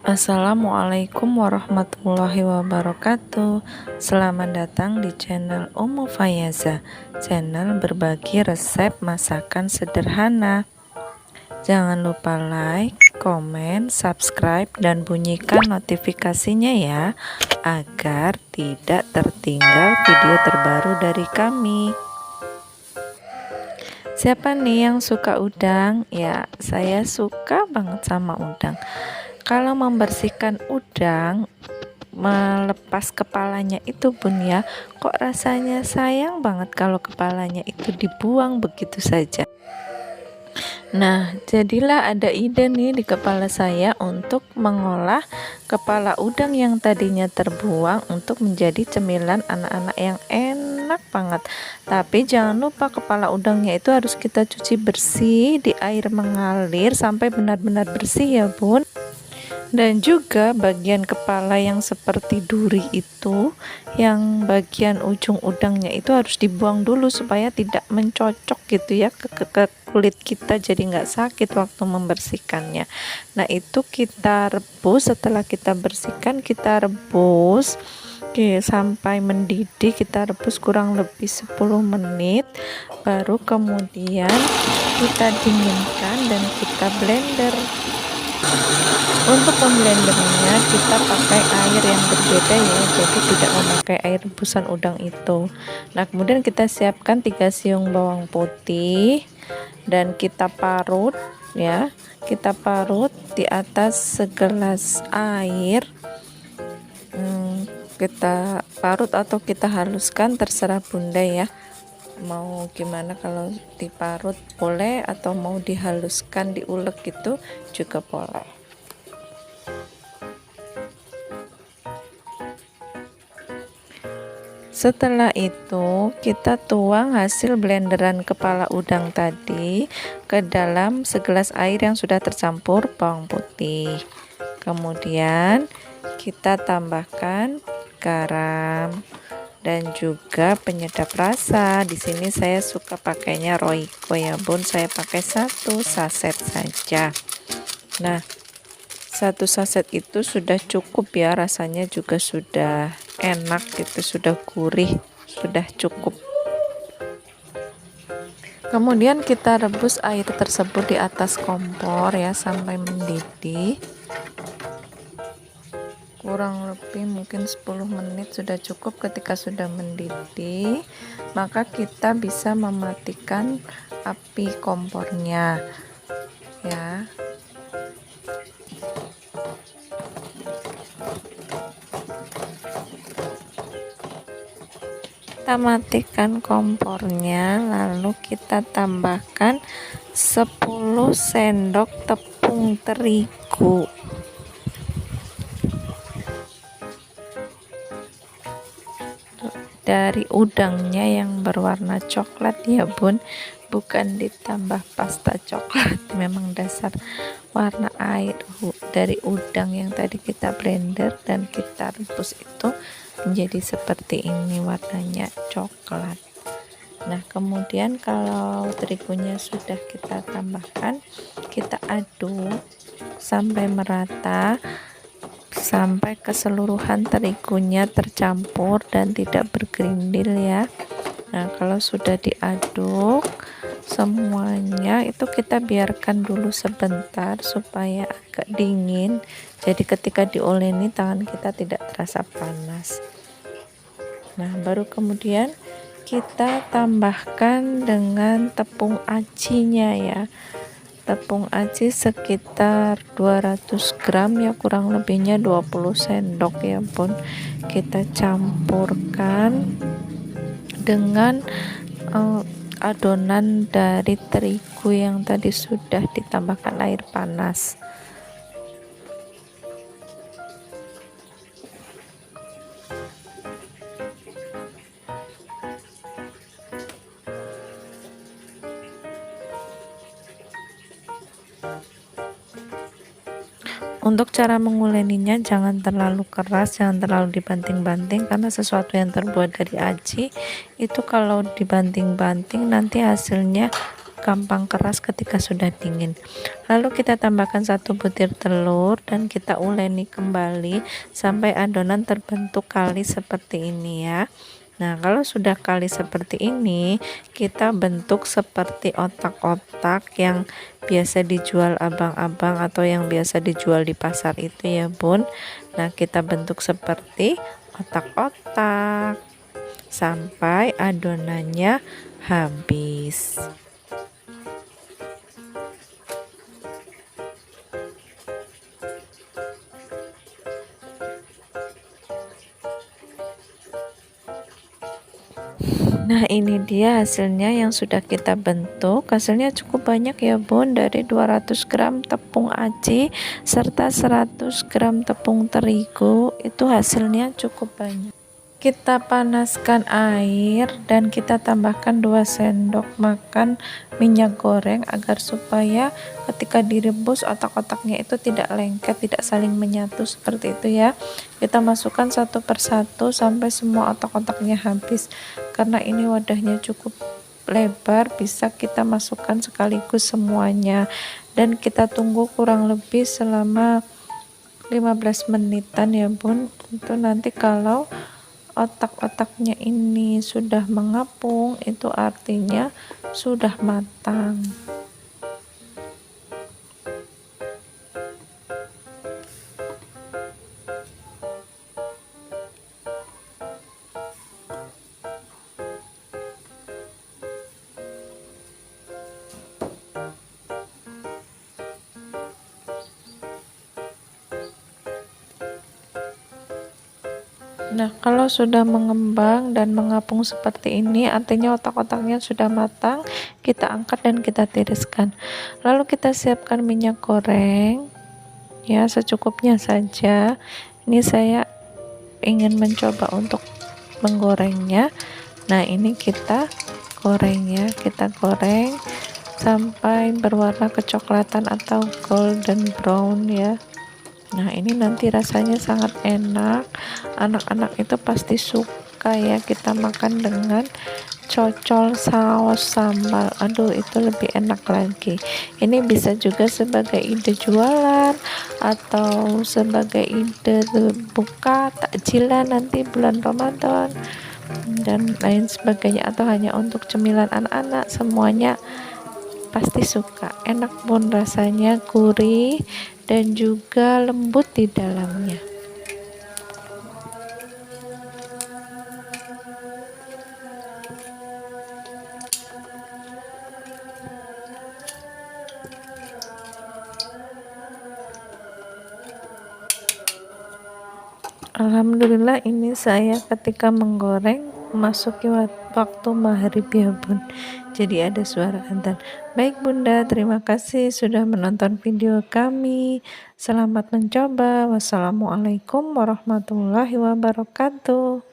Assalamualaikum warahmatullahi wabarakatuh. Selamat datang di channel Ummu Fayaza, channel berbagi resep masakan sederhana. Jangan lupa like, komen, subscribe, dan bunyikan notifikasinya ya, agar tidak tertinggal video terbaru dari kami. Siapa nih yang suka udang? Ya, saya suka banget sama udang. Kalau membersihkan udang, melepas kepalanya itu Bun ya, kok rasanya sayang banget kalau kepalanya itu dibuang begitu saja. Nah, jadilah ada ide nih di kepala saya untuk mengolah kepala udang yang tadinya terbuang untuk menjadi cemilan anak-anak yang enak banget. Tapi jangan lupa kepala udangnya itu harus kita cuci bersih di air mengalir sampai benar-benar bersih ya Bun. Dan juga bagian kepala yang seperti duri itu, yang bagian ujung udangnya itu harus dibuang dulu supaya tidak mencocok gitu ya ke kulit kita, jadi nggak sakit waktu membersihkannya. Nah itu kita rebus, setelah kita bersihkan kita rebus sampai mendidih, kita rebus kurang lebih 10 menit, baru kemudian kita dinginkan dan kita blender. Untuk pemblendernya kita pakai air yang berbeda ya, jadi tidak memakai air rebusan udang itu. Nah kemudian kita siapkan 3 siung bawang putih dan kita parut ya, kita parut di atas segelas air. Kita parut atau kita haluskan, terserah bunda ya, mau gimana. Kalau diparut boleh, atau mau dihaluskan diulek gitu juga boleh. Setelah itu kita tuang hasil blenderan kepala udang tadi ke dalam segelas air yang sudah tercampur bawang putih. Kemudian kita tambahkan garam dan juga penyedap rasa. Di sini saya suka pakainya Royco ya Bun, saya pakai 1 saset saja. Nah 1 saset itu sudah cukup ya, rasanya juga sudah enak gitu, sudah gurih, sudah cukup. Kemudian kita rebus air tersebut di atas kompor ya sampai mendidih, kurang lebih mungkin 10 menit sudah cukup. Ketika sudah mendidih, maka kita bisa mematikan api kompornya ya. Kita matikan kompornya, lalu kita tambahkan 10 sendok tepung terigu. Dari udangnya yang berwarna coklat ya Bun, bukan ditambah pasta coklat, memang dasar warna air dari udang yang tadi kita blender dan kita rebus itu menjadi seperti ini, warnanya coklat. Nah kemudian kalau terigunya sudah kita tambahkan, kita aduk sampai merata, sampai keseluruhan terigunya tercampur dan tidak bergerindil ya. Nah kalau sudah diaduk semuanya itu, kita biarkan dulu sebentar supaya agak dingin, jadi ketika diuleni tangan kita tidak terasa panas. Nah baru kemudian kita tambahkan dengan tepung acinya ya, tepung aci sekitar 200 gram ya, kurang lebihnya 20 sendok ya Bun. Kita campurkan dengan adonan dari terigu yang tadi sudah ditambahkan air panas. Untuk cara menguleninya jangan terlalu keras, jangan terlalu dibanting-banting, karena sesuatu yang terbuat dari aci itu kalau dibanting-banting nanti hasilnya gampang keras ketika sudah dingin. Lalu kita tambahkan 1 butir telur dan kita uleni kembali sampai adonan terbentuk kali seperti ini ya. Nah, kalau sudah kali seperti ini, kita bentuk seperti otak-otak yang biasa dijual abang-abang atau yang biasa dijual di pasar itu ya, Bun. Nah, kita bentuk seperti otak-otak sampai adonannya habis. Nah, ini dia hasilnya yang sudah kita bentuk. Hasilnya cukup banyak ya, Bun, dari 200 gram tepung aci serta 100 gram tepung terigu. Itu hasilnya cukup banyak. Kita panaskan air dan kita tambahkan 2 sendok makan minyak goreng agar supaya ketika direbus otak-otaknya itu tidak lengket, tidak saling menyatu seperti itu ya. Kita masukkan satu persatu sampai semua otak-otaknya habis. Karena ini wadahnya cukup lebar, bisa kita masukkan sekaligus semuanya dan kita tunggu kurang lebih selama 15 menitan ya, Bun. Itu nanti kalau otak-otaknya ini sudah mengapung, itu artinya sudah matang. Nah, kalau sudah mengembang dan mengapung seperti ini, artinya otak-otaknya sudah matang. Kita angkat dan kita tiriskan. Lalu kita siapkan minyak goreng, ya secukupnya saja. Ini saya ingin mencoba untuk menggorengnya. Nah, ini kita goreng ya, kita goreng sampai berwarna kecoklatan atau golden brown ya. Nah, ini nanti rasanya sangat enak. Anak-anak itu pasti suka ya, kita makan dengan cocol saus sambal. Aduh, itu lebih enak lagi. Ini bisa juga sebagai ide jualan atau sebagai ide buka takjilan nanti bulan Ramadan dan lain sebagainya, atau hanya untuk cemilan anak-anak. Semuanya pasti suka. Enak pun rasanya, gurih dan juga lembut di dalamnya. Alhamdulillah, ini saya ketika menggoreng masuki waktu maghrib ya, Bun. Jadi ada suara adzan. Baik Bunda, terima kasih sudah menonton video kami. Selamat mencoba. Wassalamualaikum warahmatullahi wabarakatuh.